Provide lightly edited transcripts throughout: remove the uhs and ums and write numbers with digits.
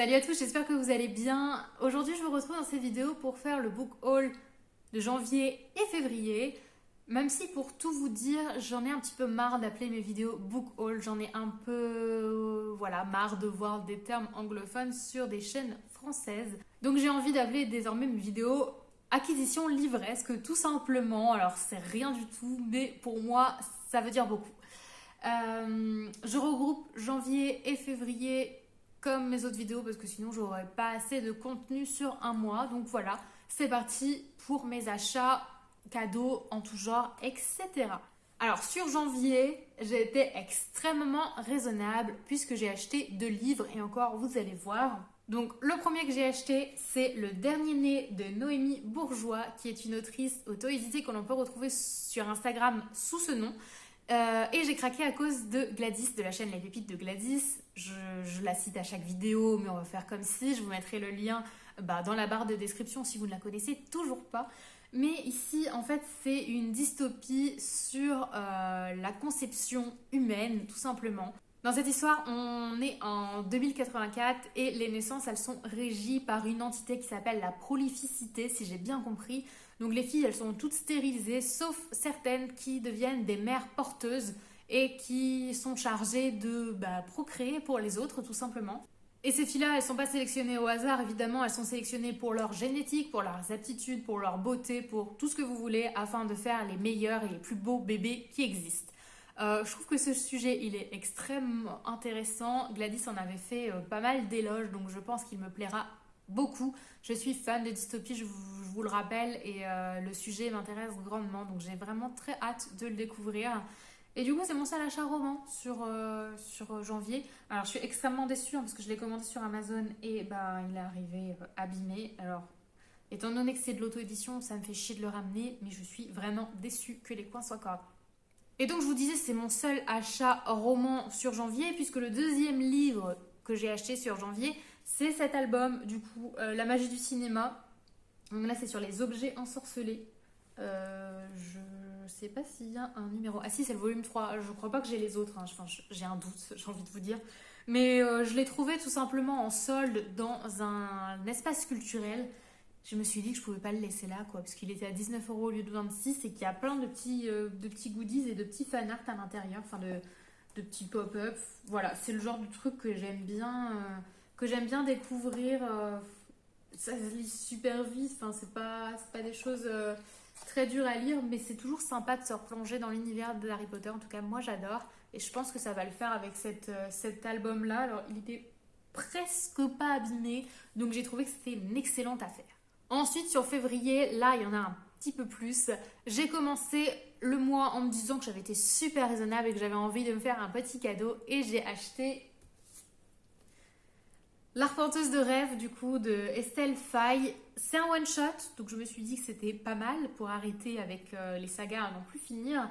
Salut à tous, j'espère que vous allez bien. Aujourd'hui, je vous retrouve dans cette vidéo pour faire le book haul de janvier et février. Même si pour tout vous dire, j'en ai un petit peu marre d'appeler mes vidéos book haul. J'en ai un peu marre de voir des termes anglophones sur des chaînes françaises. Donc j'ai envie d'appeler désormais mes vidéos acquisition livresque tout simplement. Alors c'est rien du tout, mais pour moi, ça veut dire beaucoup. Je regroupe janvier et février comme mes autres vidéos parce que sinon j'aurais pas assez de contenu sur un mois. Donc voilà, c'est parti pour mes achats, cadeaux en tout genre, etc. Alors sur janvier, j'ai été extrêmement raisonnable puisque j'ai acheté 2 livres et encore vous allez voir. Donc le premier que j'ai acheté, c'est Le Dernier Né de Noémie Bourgeois, qui est une autrice auto-éditée que l'on peut retrouver sur Instagram sous ce nom. Et j'ai craqué à cause de Gladys, de la chaîne Les Pépites de Gladys. Je la cite à chaque vidéo, mais on va faire comme si. Je vous mettrai le lien dans la barre de description si vous ne la connaissez toujours pas. Mais ici, en fait, c'est une dystopie sur la conception humaine, tout simplement. Dans cette histoire, on est en 2084 et les naissances, elles sont régies par une entité qui s'appelle la prolificité, si j'ai bien compris. Donc les filles, elles sont toutes stérilisées, sauf certaines qui deviennent des mères porteuses et qui sont chargées de procréer pour les autres, tout simplement. Et ces filles-là, elles ne sont pas sélectionnées au hasard, évidemment, elles sont sélectionnées pour leur génétique, pour leurs aptitudes, pour leur beauté, pour tout ce que vous voulez, afin de faire les meilleurs et les plus beaux bébés qui existent. Je trouve que ce sujet, il est extrêmement intéressant. Gladys en avait fait pas mal d'éloges, donc je pense qu'il me plaira beaucoup. Je suis fan de dystopie, je vous le rappelle, et le sujet m'intéresse grandement, donc j'ai vraiment très hâte de le découvrir. Et du coup, c'est mon seul achat roman sur janvier. Alors, je suis extrêmement déçue parce que je l'ai commandé sur Amazon et il est arrivé abîmé. Alors, étant donné que c'est de l'auto-édition, ça me fait chier de le ramener, mais je suis vraiment déçue que les coins soient corrects. Et donc, je vous disais, c'est mon seul achat roman sur janvier, puisque le deuxième livre que j'ai acheté sur janvier, c'est cet album, du coup, La magie du cinéma. Donc là, c'est sur les objets ensorcelés. Je sais pas s'il y a un numéro. Ah si, c'est le volume 3. Je crois pas que j'ai les autres. Enfin, j'ai un doute, j'ai envie de vous dire. Mais je l'ai trouvé tout simplement en solde dans un espace culturel. Je me suis dit que je pouvais pas le laisser là, quoi, parce qu'il était à 19 € au lieu de 26 et qu'il y a plein de petits goodies et de petits fan art à l'intérieur, enfin de petits pop-up. Voilà, c'est le genre de truc que j'aime bien découvrir. Ça se lit super vite, enfin, c'est pas des choses très dures à lire, mais c'est toujours sympa de se replonger dans l'univers de Harry Potter. En tout cas, moi j'adore et je pense que ça va le faire avec cet album-là. Alors, il était presque pas abîmé, donc j'ai trouvé que c'était une excellente affaire. Ensuite, sur février, là, il y en a un petit peu plus. J'ai commencé le mois en me disant que j'avais été super raisonnable et que j'avais envie de me faire un petit cadeau. Et j'ai acheté L'Arpenteuse de rêve, du coup, de Estelle Faye. C'est un one-shot, donc je me suis dit que c'était pas mal pour arrêter avec les sagas à non plus finir.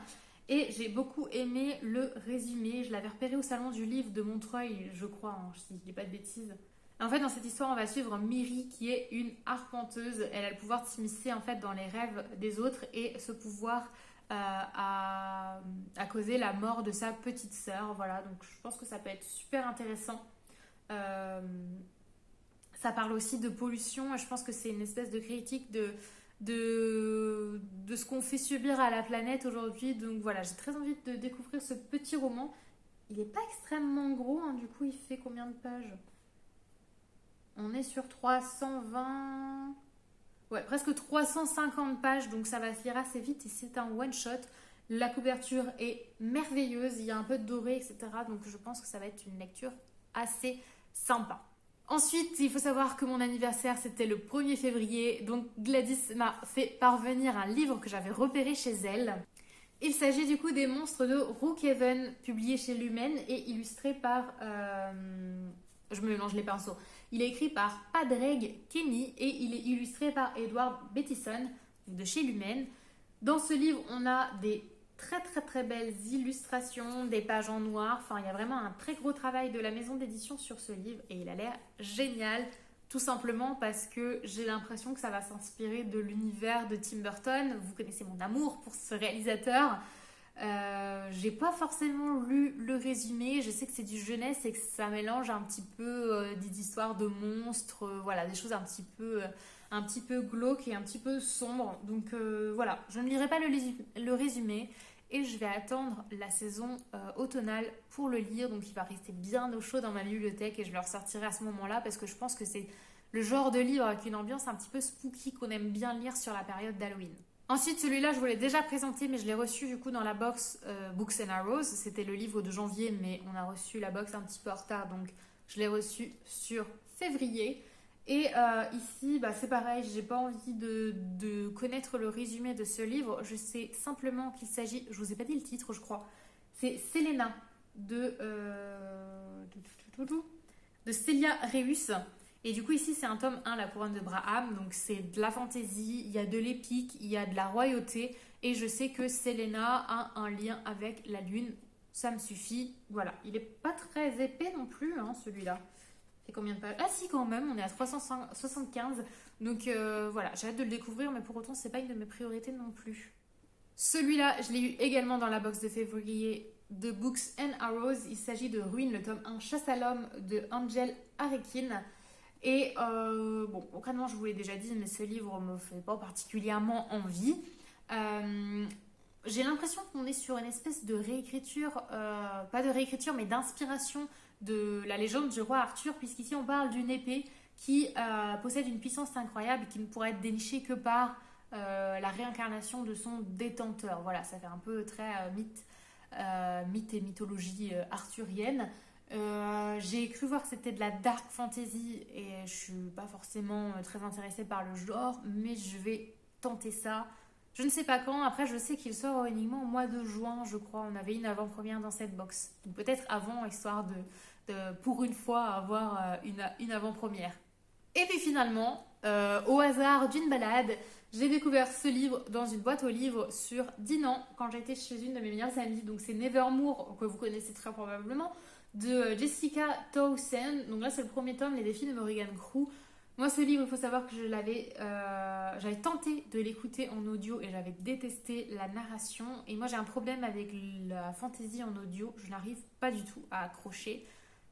Et j'ai beaucoup aimé le résumé. Je l'avais repéré au salon du livre de Montreuil, je crois, si je dis pas de bêtises. En fait, dans cette histoire, on va suivre Miri, qui est une arpenteuse. Elle a le pouvoir de s'immiscer en fait dans les rêves des autres et ce pouvoir a causé la mort de sa petite sœur. Voilà, donc je pense que ça peut être super intéressant. Ça parle aussi de pollution et je pense que c'est une espèce de critique de ce qu'on fait subir à la planète aujourd'hui. Donc voilà, j'ai très envie de découvrir ce petit roman. Il n'est pas extrêmement gros, du coup il fait combien de pages ? On est sur 320... Ouais, presque 350 pages, donc ça va se lire assez vite et c'est un one-shot. La couverture est merveilleuse, il y a un peu de doré, etc. Donc je pense que ça va être une lecture assez sympa. Ensuite, il faut savoir que mon anniversaire, c'était le 1er février. Donc Gladys m'a fait parvenir un livre que j'avais repéré chez elle. Il s'agit du coup des monstres de Rookhaven, publié chez Lumen et illustré par... Je me mélange les pinceaux. Il est écrit par Padraig Kenny et il est illustré par Edward Bettison de chez Lumen. Dans ce livre, on a des très très très belles illustrations, des pages en noir. Enfin, il y a vraiment un très gros travail de la maison d'édition sur ce livre et il a l'air génial. Tout simplement parce que j'ai l'impression que ça va s'inspirer de l'univers de Tim Burton. Vous connaissez mon amour pour ce réalisateur. J'ai pas forcément lu le résumé, je sais que c'est du jeunesse et que ça mélange un petit peu des histoires de monstres, voilà, des choses un petit peu glauques et un petit peu sombres. Donc voilà, je ne lirai pas le résumé et je vais attendre la saison automnale pour le lire. Donc il va rester bien au chaud dans ma bibliothèque et je le ressortirai à ce moment-là parce que je pense que c'est le genre de livre avec une ambiance un petit peu spooky qu'on aime bien lire sur la période d'Halloween. Ensuite, celui-là, je vous l'ai déjà présenté, mais je l'ai reçu du coup dans la box Books and Arrows. C'était le livre de janvier, mais on a reçu la box un petit peu en retard, donc je l'ai reçu sur février. Et ici, c'est pareil, j'ai pas envie de connaître le résumé de ce livre. Je sais simplement qu'il s'agit, je vous ai pas dit le titre, je crois. C'est Selena de Célia Reuss. Et du coup ici c'est un tome 1, La couronne de Braham, donc c'est de la fantaisie, il y a de l'épique, il y a de la royauté, et je sais que Selena a un lien avec la lune, ça me suffit, voilà. Il est pas très épais non plus, hein, celui-là. Il fait combien de pages? Ah si quand même, on est à 375, donc voilà, j'ai hâte de le découvrir, mais pour autant c'est pas une de mes priorités non plus. Celui-là, je l'ai eu également dans la box de février de Books and Arrows, il s'agit de Ruine, le tome 1, Chasse à l'homme de Angel Arekin. Et bon, concrètement, je vous l'ai déjà dit, mais ce livre me fait pas particulièrement envie. J'ai l'impression qu'on est sur une espèce de réécriture, pas de réécriture, mais d'inspiration de la légende du roi Arthur, puisqu'ici on parle d'une épée qui possède une puissance incroyable et qui ne pourrait être dénichée que par la réincarnation de son détenteur. Voilà, ça fait un peu très mythe et mythologie arthurienne. J'ai cru voir que c'était de la dark fantasy et je suis pas forcément très intéressée par le genre, mais je vais tenter ça. Je ne sais pas quand, après je sais qu'il sort uniquement au mois de juin, je crois. On avait une avant-première dans cette box. Donc peut-être avant, histoire de pour une fois avoir une avant-première. Et puis finalement, au hasard d'une balade, j'ai découvert ce livre dans une boîte aux livres sur Dinan quand j'étais chez une de mes meilleures amies. Donc c'est Nevermore, que vous connaissez très probablement, de Jessica Townsend. Donc là c'est le premier tome, Les défis de Morrigan Crew. Moi ce livre, il faut savoir que j'avais tenté de l'écouter en audio et j'avais détesté la narration. Et moi j'ai un problème avec la fantasy en audio, je n'arrive pas du tout à accrocher.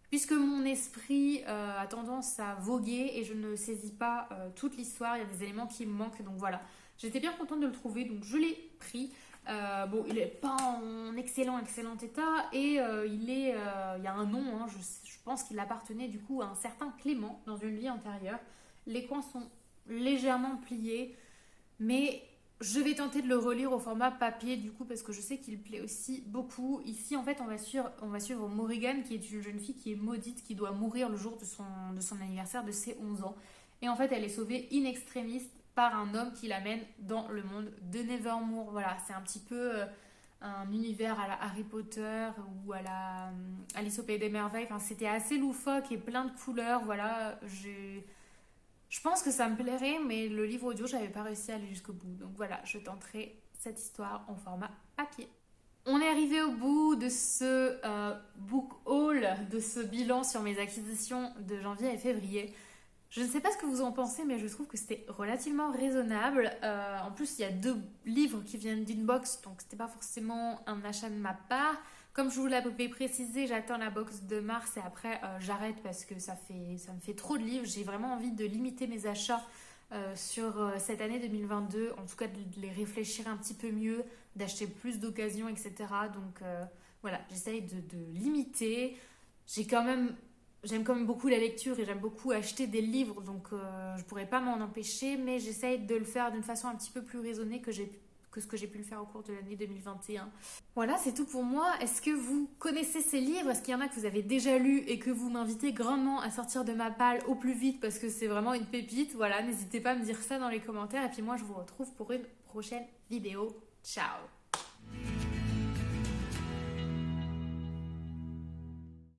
Puisque mon esprit a tendance à voguer et je ne saisis pas toute l'histoire, il y a des éléments qui me manquent, donc voilà. J'étais bien contente de le trouver, donc je l'ai pris. Bon, il n'est pas en excellent état et il y a un nom, hein, je pense qu'il appartenait du coup à un certain Clément dans une vie antérieure. Les coins sont légèrement pliés, mais je vais tenter de le relire au format papier du coup parce que je sais qu'il plaît aussi beaucoup. Ici en fait on va suivre Morrigan qui est une jeune fille qui est maudite, qui doit mourir le jour de son anniversaire de ses 11 ans. Et en fait elle est sauvée in extremis par un homme qui l'amène dans le monde de Nevermore. Voilà, c'est un petit peu un univers à la Harry Potter ou à la Alice au Pays des Merveilles. Enfin, c'était assez loufoque et plein de couleurs. Voilà, je pense que ça me plairait, mais le livre audio, j'avais pas réussi à aller jusqu'au bout. Donc voilà, je tenterai cette histoire en format papier. On est arrivé au bout de ce book haul, de ce bilan sur mes acquisitions de janvier et février. Je ne sais pas ce que vous en pensez, mais je trouve que c'était relativement raisonnable. En plus, il y a 2 livres qui viennent d'une box, donc c'était pas forcément un achat de ma part. Comme je vous l'avais précisé, j'attends la box de mars et après j'arrête parce que ça me fait trop de livres. J'ai vraiment envie de limiter mes achats sur cette année 2022, en tout cas de les réfléchir un petit peu mieux, d'acheter plus d'occasions, etc. Donc voilà, j'essaye de limiter. J'aime quand même beaucoup la lecture et j'aime beaucoup acheter des livres, donc je pourrais pas m'en empêcher, mais j'essaye de le faire d'une façon un petit peu plus raisonnée que ce que j'ai pu le faire au cours de l'année 2021. Voilà, c'est tout pour moi. Est-ce que vous connaissez ces livres? Est-ce qu'il y en a que vous avez déjà lus et que vous m'invitez grandement à sortir de ma palle au plus vite parce que c'est vraiment une pépite? Voilà, n'hésitez pas à me dire ça dans les commentaires et puis moi je vous retrouve pour une prochaine vidéo. Ciao!